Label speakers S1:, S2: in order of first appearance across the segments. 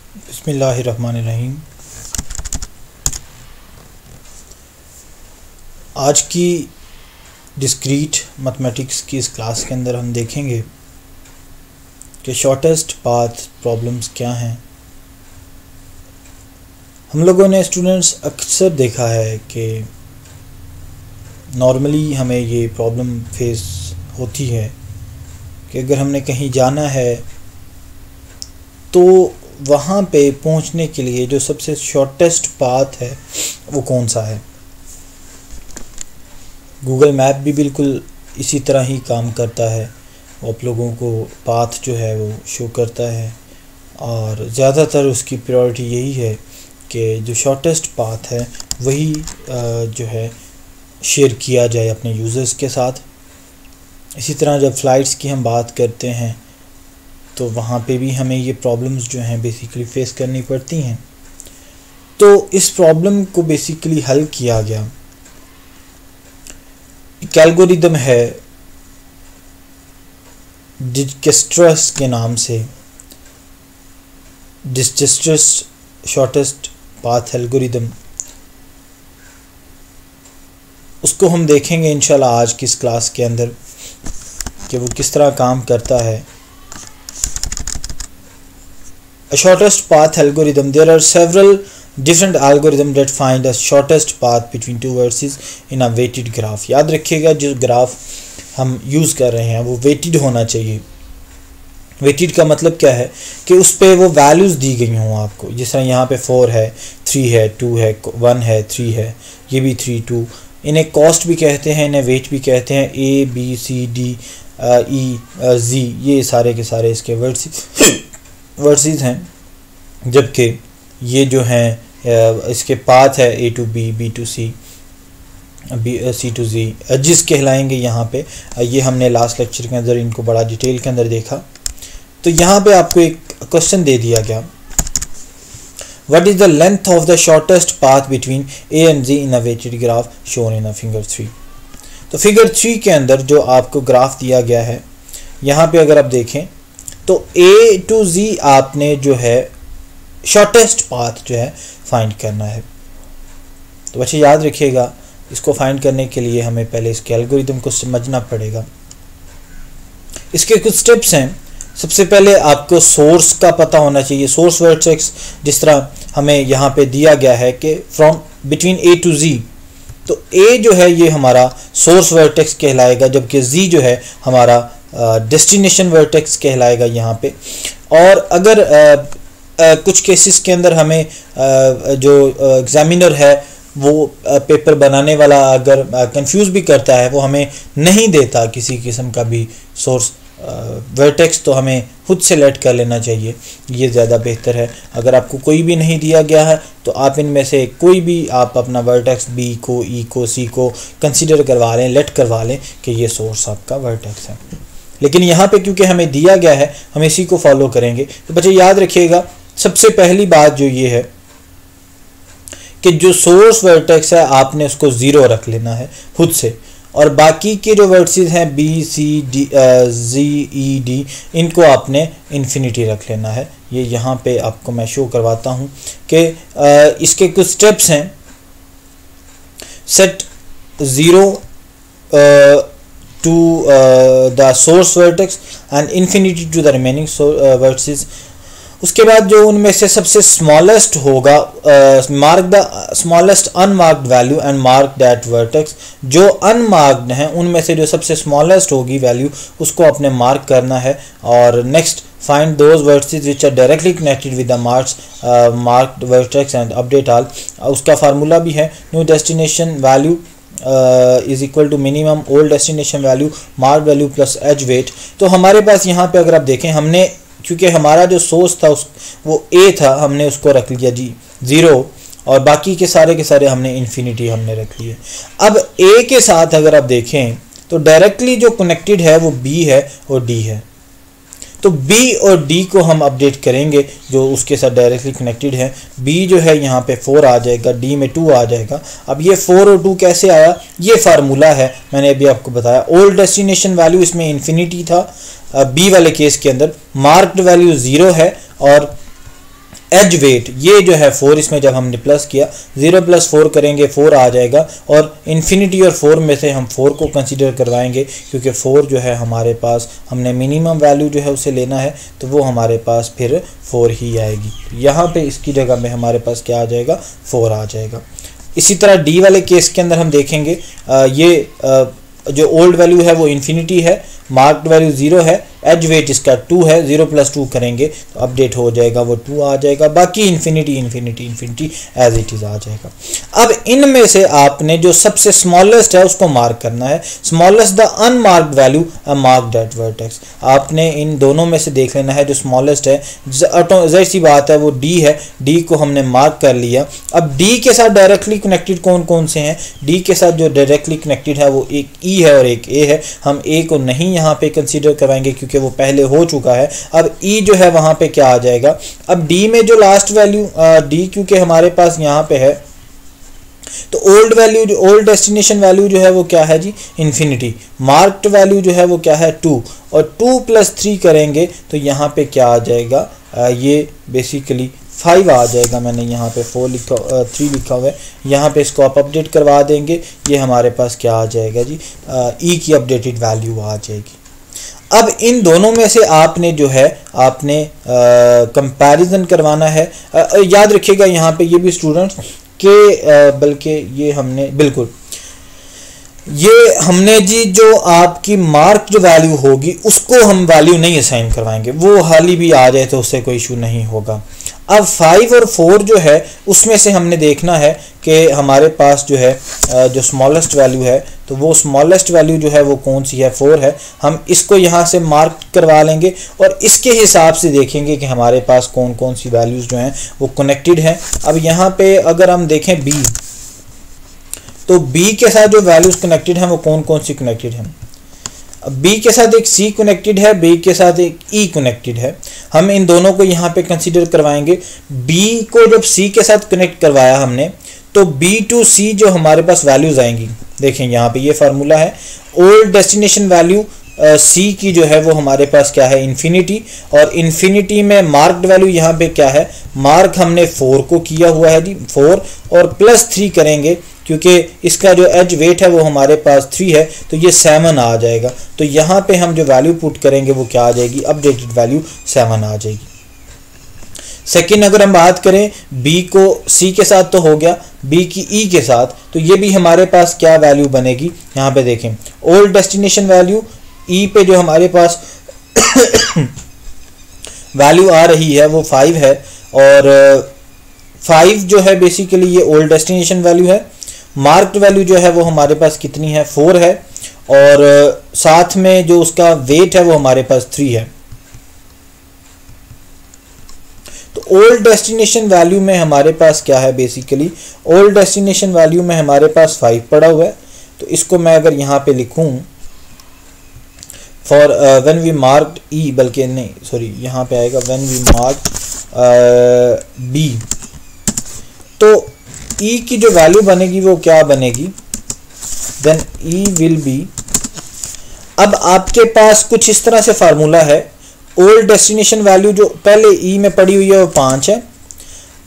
S1: बिस्मिल्लाहिर्रहमानिर्रहीम। आज की डिस्क्रीट मैथमेटिक्स की इस क्लास के अंदर हम देखेंगे कि शॉर्टेस्ट पाथ प्रॉब्लम्स क्या हैं। हम लोगों ने स्टूडेंट्स अक्सर देखा है कि नॉर्मली हमें ये प्रॉब्लम फेस होती है कि अगर हमने कहीं जाना है तो वहाँ पे पहुँचने के लिए जो सबसे शॉर्टेस्ट पाथ है वो कौन सा है। गूगल मैप भी बिल्कुल इसी तरह ही काम करता है, वो आप लोगों को पाथ जो है वो शो करता है और ज़्यादातर उसकी प्रायोरिटी यही है कि जो शॉर्टेस्ट पाथ है वही जो है शेयर किया जाए अपने यूज़र्स के साथ। इसी तरह जब फ़्लाइट्स की हम बात करते हैं तो वहाँ पे भी हमें ये प्रॉब्लम्स जो हैं बेसिकली फ़ेस करनी पड़ती हैं। तो इस प्रॉब्लम को बेसिकली हल किया गया। एक एल्गोरिदम है डिजक्स्ट्रस के नाम से, डिजक्स्ट्रस शॉर्टेस्ट पाथ एल्गोरिदम। उसको हम देखेंगे इंशाल्लाह आज की इस क्लास के अंदर कि वो किस तरह काम करता है। A shortest path algorithm. There are several different algorithms that find a shortest path between two vertices in a weighted graph. याद रखिएगा जो ग्राफ हम यूज़ कर रहे हैं वो वेटेड होना चाहिए। वेटेड का मतलब क्या है कि उस पर वो वैल्यूज़ दी गई हों आपको। जिस तरह यहाँ पे 4 है, 3 है, 2 है, 1 है, 3 है, ये भी 3, 2। इन्हें कॉस्ट भी कहते हैं, इन्हें वेट भी कहते हैं। A, B, C, D, E, Z ये सारे के सारे इसके वर्सेस हैं। जबकि ये जो हैं इसके पाथ है A to B, B to C, C to Z, edges कहलाएंगे यहाँ पे। ये हमने लास्ट लेक्चर के अंदर इनको बड़ा डिटेल के अंदर देखा। तो यहाँ पे आपको एक क्वेश्चन दे दिया गया, what is the length of the shortest path between A and Z in a weighted graph shown in a figure 3। तो फिगर 3 के अंदर जो आपको ग्राफ दिया गया है, यहाँ पे अगर आप देखें तो A to Z आपने जो है शॉर्टेस्ट पाथ जो है फाइंड करना है। तो बच्चे याद रखिएगा, इसको फाइंड करने के लिए हमें पहले इसके एल्गोरिदम को समझना पड़ेगा। इसके कुछ स्टेप्स हैं। सबसे पहले आपको सोर्स का पता होना चाहिए, सोर्स वर्टेक्स। जिस तरह हमें यहाँ पे दिया गया है कि from between A to Z, तो A जो है ये हमारा सोर्स वर्टेक्स कहलाएगा, जबकि Z जो है हमारा डेस्टिनेशन वर्टेक्स कहलाएगा यहाँ पे। और अगर कुछ केसेस के अंदर हमें जो एग्जामिनर है वो पेपर बनाने वाला अगर कंफ्यूज भी करता है, वो हमें नहीं देता किसी किस्म का भी सोर्स वर्टेक्स, तो हमें खुद सेलेक्ट कर लेना चाहिए, ये ज़्यादा बेहतर है। अगर आपको कोई भी नहीं दिया गया है तो आप इनमें से कोई भी आप अपना वर्टेक्स B को, E को, C को कंसीडर करवा लें, लेट करवा लें कि ये सोर्स आपका वर्टेक्स है। लेकिन यहाँ पे क्योंकि हमें दिया गया है हम इसी को फॉलो करेंगे। तो बच्चे याद रखिएगा, सबसे पहली बात जो ये है कि जो सोर्स वर्टेक्स है आपने उसको 0 रख लेना है खुद से, और बाकी के जो वर्टिसेस हैं B, C, D, Z, E, D इनको आपने इन्फिनिटी रख लेना है। ये यहाँ पे आपको मैं शो करवाता हूँ कि इसके कुछ स्टेप्स हैं। Set 0 to the source vertex and infinity to the remaining vertices। उसके बाद जो उनमें से सबसे स्मॉलेस्ट होगा, mark the smallest unmarked value and mark that vertex. जो अनमार्क्ड हैं उनमें से जो सबसे स्मॉलेस्ट होगी वैल्यू उसको आपने मार्क करना है। और next find those vertices which are directly connected with the marked vertex and update all. उसका फार्मूला भी है, new destination value is equal to minimum old destination value mark value plus edge weight. तो हमारे पास यहाँ पे अगर आप देखें, हमने क्योंकि हमारा जो सोर्स था वो A था, हमने उसको रख लिया जी 0, और बाकी के सारे हमने इन्फिनिटी हमने रख लिए। अब A के साथ अगर आप देखें तो डायरेक्टली जो कनेक्टेड है वो B है और D है। तो B और D को हम अपडेट करेंगे जो उसके साथ डायरेक्टली कनेक्टेड है। B जो है यहाँ पे 4 आ जाएगा, D में 2 आ जाएगा। अब ये 4 और 2 कैसे आया, ये फार्मूला है, मैंने अभी आपको बताया। ओल्ड डेस्टिनेशन वैल्यू इसमें इन्फिनिटी था B वाले केस के अंदर, मार्क्ड वैल्यू 0 है और एज वेट ये जो है 4, इसमें जब हमने प्लस किया 0 + 4 करेंगे 4 आ जाएगा, और इन्फिनिटी और 4 में से हम 4 को कंसीडर करवाएंगे क्योंकि 4 जो है हमारे पास हमने मिनिमम वैल्यू जो है उसे लेना है, तो वो हमारे पास फिर 4 ही आएगी। यहाँ पे इसकी जगह में हमारे पास क्या आ जाएगा, 4 आ जाएगा। इसी तरह डी वाले केस के अंदर हम देखेंगे ये जो ओल्ड वैल्यू है वो इन्फिनिटी है, मार्क्ड वैल्यू 0 है, एज वेट इसका 2 है, 0 + 2 करेंगे तो अपडेट हो जाएगा, वो 2 आ जाएगा, बाकी infinity infinity infinity as it is आ जाएगा। अब इनमें से आपने जो सबसे स्मॉलेस्ट है उसको मार्क करना है, smallest the unmarked value marked eight vertex. आपने इन दोनों में से देख लेना है जो स्मॉलेस्ट है, ज़ाहिर सी बात है वो डी है, डी को हमने मार्क कर लिया। अब डी के साथ डायरेक्टली कनेक्टेड कौन कौन से हैं, डी के साथ जो डायरेक्टली कनेक्टेड है वो एक ई है और एक ए है, हम ए को नहीं यहाँ पे कंसीडर करवाएंगे क्योंकि वो पहले हो चुका है। अब ई जो है वहाँ पे क्या आ जाएगा, अब डी में जो लास्ट वैल्यू डी क्योंकि हमारे पास यहाँ पे है तो ओल्ड वैल्यू जो ओल्ड डेस्टिनेशन वैल्यू जो है वो क्या है जी, इन्फिनिटी। मार्क्ड वैल्यू जो है वो क्या है 2, और 2 + 3 करेंगे तो यहाँ पे क्या आ जाएगा, ये बेसिकली 5 आ जाएगा। मैंने यहाँ पे 3 लिखा हुआ है, यहाँ पे इसको आप अपडेट करवा देंगे, ये हमारे पास क्या आ जाएगा जी, ई की अपडेटेड वैल्यू आ जाएगी। अब इन दोनों में से आपने जो है आपने कंपैरिजन करवाना है। याद रखिएगा यहाँ पे ये भी स्टूडेंट्स के बल्कि ये हमने बिल्कुल ये हमने जी जो आपकी मार्क जो वैल्यू होगी उसको हम वैल्यू नहीं असाइन करवाएंगे, वो हाल ही भी आ जाए तो उससे कोई इशू नहीं होगा। अब 5 और 4 जो है उसमें से हमने देखना है कि हमारे पास जो है जो स्मॉलेस्ट वैल्यू है तो वो स्मॉलेस्ट वैल्यू जो है वो कौन सी है, 4 है। हम इसको यहाँ से मार्क करवा लेंगे और इसके हिसाब से देखेंगे कि हमारे पास कौन कौन सी वैल्यूज़ जो हैं वो कनेक्टेड हैं। अब यहाँ पे अगर हम देखें बी, तो बी के साथ जो वैल्यूज़ कनेक्टेड हैं वो कौन कौन सी कनेक्टेड हैं। बी के साथ एक सी कनेक्टेड है, बी के साथ एक ई कनेक्टेड है, हम इन दोनों को यहाँ पे कंसीडर करवाएंगे। बी को जब सी के साथ कनेक्ट करवाया हमने तो बी टू सी जो हमारे पास वैल्यूज़ आएंगी, देखें यहाँ पे ये फार्मूला है, ओल्ड डेस्टिनेशन वैल्यू सी की जो है वो हमारे पास क्या है, इन्फिनिटी, और इन्फिनिटी में मार्क्ड वैल्यू यहाँ पे क्या है, मार्क हमने 4 को किया हुआ है जी, 4 और +3 करेंगे क्योंकि इसका जो एज वेट है वो हमारे पास 3 है तो ये 7 आ जाएगा। तो यहाँ पे हम जो वैल्यू पुट करेंगे वो क्या आ जाएगी, अपडेटेड वैल्यू 7 आ जाएगी। सेकंड अगर हम बात करें बी को सी के साथ तो हो गया, बी की ई के साथ, तो ये भी हमारे पास क्या वैल्यू बनेगी, यहाँ पे देखें ओल्ड डेस्टिनेशन वैल्यू ई पे जो हमारे पास वैल्यू आ रही है वो 5 है, और 5 जो है बेसिकली ये ओल्ड डेस्टिनेशन वैल्यू है। मार्क्ड वैल्यू जो है वो हमारे पास कितनी है, 4 है, और साथ में जो उसका वेट है वो हमारे पास 3 है। तो ओल्ड डेस्टिनेशन वैल्यू में हमारे पास क्या है, बेसिकली ओल्ड डेस्टिनेशन वैल्यू में हमारे पास 5 पड़ा हुआ है। तो इसको मैं अगर यहाँ पे लिखूँ फॉर व्हेन वी मार्क्ड ई, बल्कि नहीं सॉरी यहाँ पे आएगा व्हेन वी मार्क्ड बी, तो ई की जो वैल्यू बनेगी वो क्या बनेगी, देन ई विल बी, अब आपके पास कुछ इस तरह से फार्मूला है, ओल्ड डेस्टिनेशन वैल्यू जो पहले ई में पड़ी हुई है वो 5 है,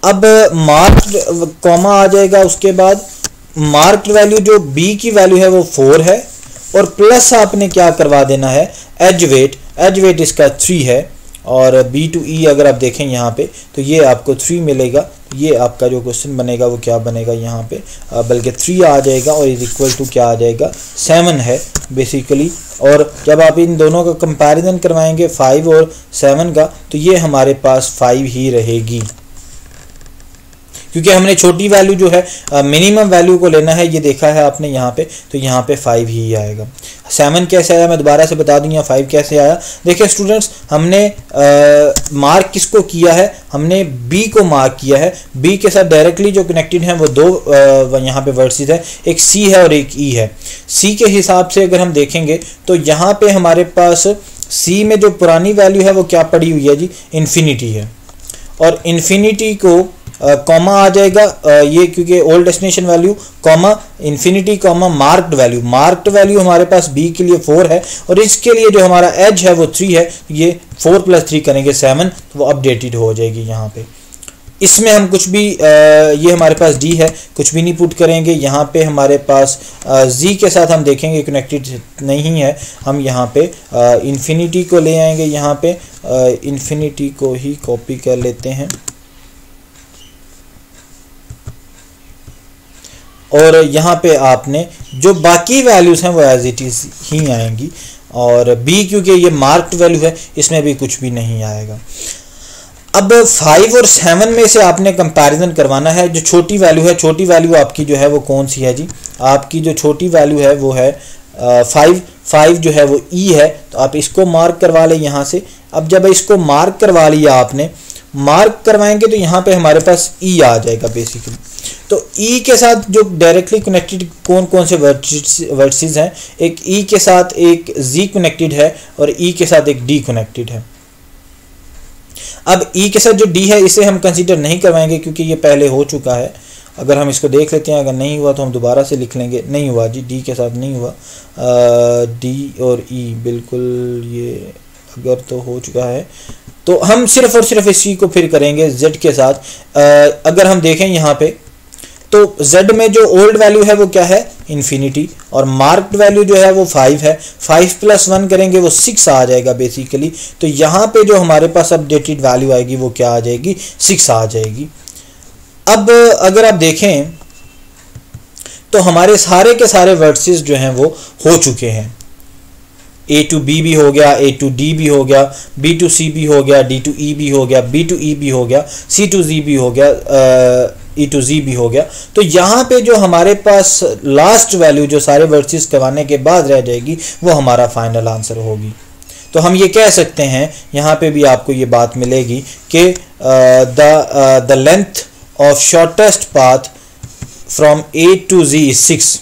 S1: अब मार्क्ड कॉमा आ जाएगा, उसके बाद मार्क्ड वैल्यू जो बी की वैल्यू है वो 4 है, और प्लस आपने क्या करवा देना है, एज वेट इसका 3 है, और बी टू ई अगर आप देखें यहाँ पे तो ये आपको 3 मिलेगा। ये आपका जो क्वेश्चन बनेगा वो क्या बनेगा यहाँ पे, बल्कि 3 आ जाएगा और इज इक्वल टू क्या आ जाएगा, 7 है बेसिकली। और जब आप इन दोनों का कंपैरिजन करवाएंगे 5 और 7 का, तो ये हमारे पास 5 ही रहेगी क्योंकि हमने छोटी वैल्यू जो है मिनिमम वैल्यू को लेना है, ये देखा है आपने यहाँ पे, तो यहाँ पे 5 ही आएगा। 7 कैसे आया मैं दोबारा से बता दूँ, 5 कैसे आया। देखिए स्टूडेंट्स, हमने मार्क किसको किया है, हमने बी को मार्क किया है, बी के साथ डायरेक्टली जो कनेक्टेड हैं वो 2 यहाँ पे वर्सेस है, एक सी है और एक ई है। सी के हिसाब से अगर हम देखेंगे तो यहाँ पे हमारे पास सी में जो पुरानी वैल्यू है वो क्या पड़ी हुई है जी, इन्फिनिटी है, और इन्फिनिटी को कॉमा आ जाएगा, ये क्योंकि old destination value comma infinity comma marked value हमारे पास बी के लिए 4 है, और इसके लिए जो हमारा एज है वो 3 है, ये 4 + 3 करेंगे 7, तो वो अपडेटेड हो जाएगी यहाँ पे। इसमें हम कुछ भी ये हमारे पास डी है, कुछ भी नहीं पुट करेंगे। यहाँ पे हमारे पास जी के साथ हम देखेंगे कनेक्टेड नहीं है, हम यहाँ पे इन्फिनिटी को ले आएंगे, यहाँ पे इन्फिनिटी को ही कॉपी कर लेते हैं और यहाँ पे आपने जो बाकी वैल्यूज़ हैं वो एज इट इज़ ही आएंगी। और बी क्योंकि ये मार्क्ड वैल्यू है, इसमें भी कुछ भी नहीं आएगा। अब 5 और 7 में से आपने कंपैरिजन करवाना है। जो छोटी वैल्यू है, छोटी वैल्यू आपकी जो है वो कौन सी है जी? आपकी जो छोटी वैल्यू है वो है 5 जो है वो ई है, तो आप इसको मार्क करवा लें यहाँ से। अब जब इसको मार्क करवा लिया आपने, मार्क करवाएंगे तो यहाँ पे हमारे पास ई आ जाएगा बेसिकली। तो ई के साथ जो डायरेक्टली कनेक्टेड कौन कौन से वर्सेस हैं, एक ई के साथ एक जी कनेक्टेड है और ई के साथ एक डी कनेक्टेड है। अब ई के साथ जो डी है इसे हम कंसीडर नहीं करवाएंगे क्योंकि ये पहले हो चुका है। अगर हम इसको देख लेते हैं, अगर नहीं हुआ तो हम दोबारा से लिख लेंगे। नहीं हुआ जी, डी के साथ नहीं हुआ। डी और ई बिल्कुल, ये अगर तो हो चुका है तो हम सिर्फ और सिर्फ इसी को फिर करेंगे जेड के साथ। अगर हम देखें यहाँ पे तो z में जो ओल्ड वैल्यू है वो क्या है? इन्फिनिटी, और मार्क्ड वैल्यू जो है वो 5 है। 5 + 1 करेंगे वो 6 आ जाएगा बेसिकली। तो यहाँ पे जो हमारे पास अपडेटेड वैल्यू आएगी वो क्या आ जाएगी? 6 आ जाएगी। अब अगर आप देखें तो हमारे सारे के सारे वर्सेस जो हैं वो हो चुके हैं। A to B भी हो गया, A to D भी हो गया, B to C भी हो गया, D to E भी हो गया, B to E भी हो गया, C to Z भी हो गया, E to Z भी हो गया। तो यहाँ पे जो हमारे पास लास्ट वैल्यू जो सारे वर्सेस करवाने के बाद रह जाएगी वो हमारा फाइनल आंसर होगी। तो हम ये कह सकते हैं, यहाँ पे भी आपको ये बात मिलेगी कि the length of shortest path from A to Z is 6।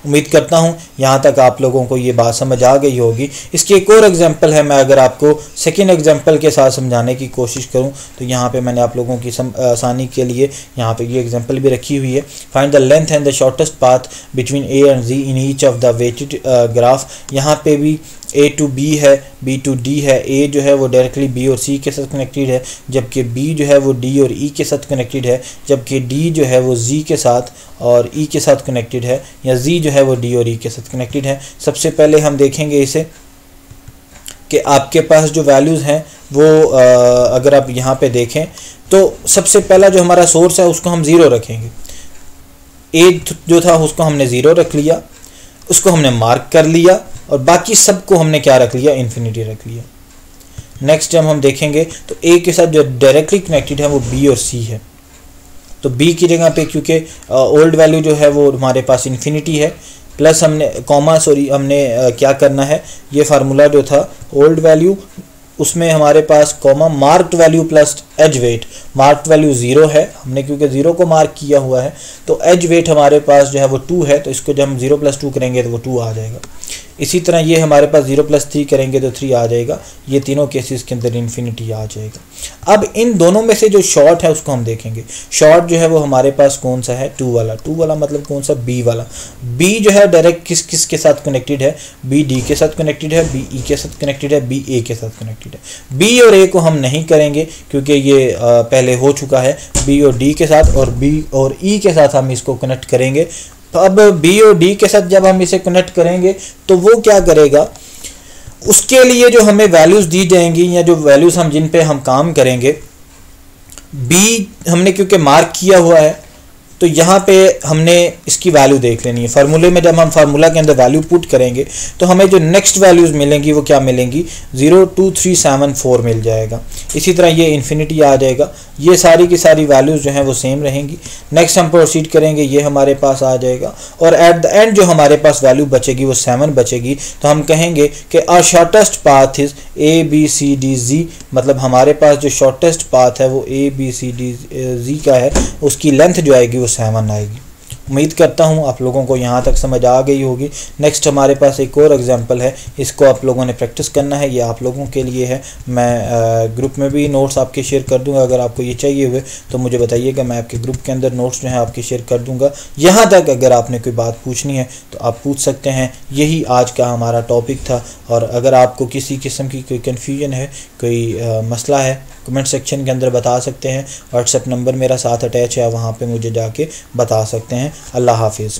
S1: उम्मीद करता हूँ यहाँ तक आप लोगों को ये बात समझ आ गई होगी। इसकी एक और एग्जांपल है, मैं अगर आपको सेकेंड एग्जांपल के साथ समझाने की कोशिश करूँ तो यहाँ पे मैंने आप लोगों की आसानी के लिए यहाँ पे ये एग्जांपल भी रखी हुई है। Find the length and the shortest path between A and G in each of the weighted graph. यहाँ पे भी A to B है, B to D है। A जो है वो डायरेक्टली B और C के साथ कनेक्टेड है, जबकि B जो है वो D और E के साथ कनेक्टेड है, जबकि D जो है वो Z के साथ और E के साथ कनेक्टेड है, या Z जो है वो D और E के साथ कनेक्टेड है। सबसे पहले हम देखेंगे इसे कि आपके पास जो वैल्यूज़ हैं वो अगर आप यहाँ पे देखें तो सबसे पहला जो हमारा सोर्स है उसको हम 0 रखेंगे। A जो था उसको हमने 0 रख लिया, उसको हमने मार्क कर लिया, और बाकी सबको हमने क्या रख लिया? इन्फिनिटी रख लिया। नेक्स्ट जब हम देखेंगे तो ए के साथ जो डायरेक्टली कनेक्टेड है वो बी और सी है। तो बी की जगह पे क्योंकि ओल्ड वैल्यू जो है वो हमारे पास इन्फिनिटी है, प्लस हमने हमने क्या करना है, ये फार्मूला जो था ओल्ड वैल्यू उसमें हमारे पास comma marked value plus edge weight. Marked value 0 है, हमने क्योंकि 0 को मार्क किया हुआ है, तो एज वेट हमारे पास जो है वो 2 है, तो इसको जब हम 0 + 2 करेंगे तो वो 2 आ जाएगा। इसी तरह ये हमारे पास 0 + 3 करेंगे तो 3 आ जाएगा। ये तीनों केसेस के अंदर इन्फिनिटी आ जाएगा। अब इन दोनों में से जो शॉर्ट है उसको हम देखेंगे। शॉर्ट जो है वो हमारे पास कौन सा है? 2 वाला। 2 वाला मतलब कौन सा? B वाला। B जो है डायरेक्ट किस के साथ कनेक्टेड है? B D के साथ कनेक्टेड है, B E के साथ कनेक्टेड है, B A के साथ कनेक्टेड है। B और A को हम नहीं करेंगे क्योंकि ये पहले हो चुका है। B और D के साथ और B और E के साथ हम इसको कनेक्ट करेंगे। तो अब B और D के साथ जब हम इसे कनेक्ट करेंगे तो वो क्या करेगा, उसके लिए जो हमें वैल्यूज़ दी जाएंगी या जो वैल्यूज़ हम जिन पे हम काम करेंगे, B हमने क्योंकि मार्क किया हुआ है तो यहाँ पे हमने इसकी वैल्यू देख लेनी है। फार्मूले में जब हम फार्मूला के अंदर वैल्यू पुट करेंगे तो हमें जो नेक्स्ट वैल्यूज़ मिलेंगी वो क्या मिलेंगी? 0 2 3 7 4 मिल जाएगा। इसी तरह ये इन्फिनिटी आ जाएगा। ये सारी की सारी वैल्यूज़ जो हैं वो सेम रहेंगी। नेक्स्ट हम प्रोसीड करेंगे, ये हमारे पास आ जाएगा और एट द एंड जो हमारे पास वैल्यू बचेगी वो 7 बचेगी। तो हम कहेंगे कि आ शॉर्टेस्ट पाथ इज़ ABCDZ, मतलब हमारे पास जो शॉर्टेस्ट पाथ है वो ABCDZ का है, उसकी लेंथ जो आएगी वो 7 आएगी। उम्मीद करता हूँ आप लोगों को यहाँ तक समझ आ गई होगी। नेक्स्ट हमारे पास एक और एग्जांपल है, इसको आप लोगों ने प्रैक्टिस करना है, ये आप लोगों के लिए है। मैं ग्रुप में भी नोट्स आपके शेयर कर दूंगा, अगर आपको ये चाहिए हुए तो मुझे बताइएगा, मैं आपके ग्रुप के अंदर नोट्स जो हैं आपके शेयर कर दूंगा। यहाँ तक अगर आपने कोई बात पूछनी है तो आप पूछ सकते हैं। यही आज का हमारा टॉपिक था, और अगर आपको किसी किस्म की कोई कन्फ्यूजन है, कोई मसला है कमेंट सेक्शन के अंदर बता सकते हैं। व्हाट्सएप नंबर मेरा साथ अटैच है, वहाँ पे मुझे जाके बता सकते हैं। अल्लाह हाफिज़।